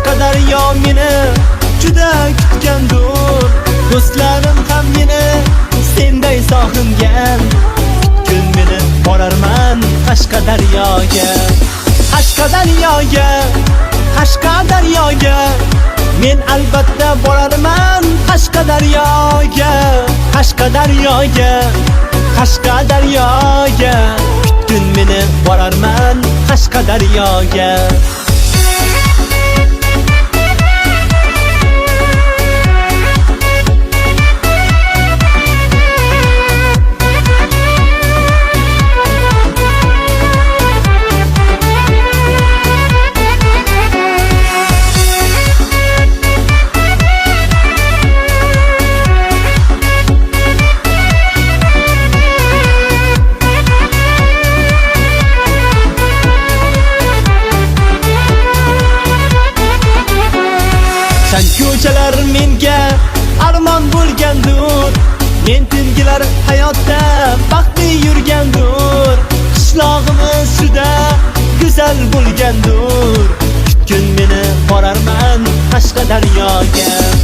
Qashqadaryo meni juda kutgandur, do'stlarim ham meni senday sog'ingan. Kun meni borarman Qashqadaryoga, Qashqadaryoga, Qashqadaryoga. Men albatta borarman Qashqadaryoga, Qashqadaryoga, Qashqadaryoga. Kun meni borarman Qashqadaryoga. Ko'chalar menga armon bo'lgandur, men tingilar hayotda baxtli yurgandur. Qishlog'imiz juda go'zal bo'lgandur, kun meni borarman Qashqadaryoga.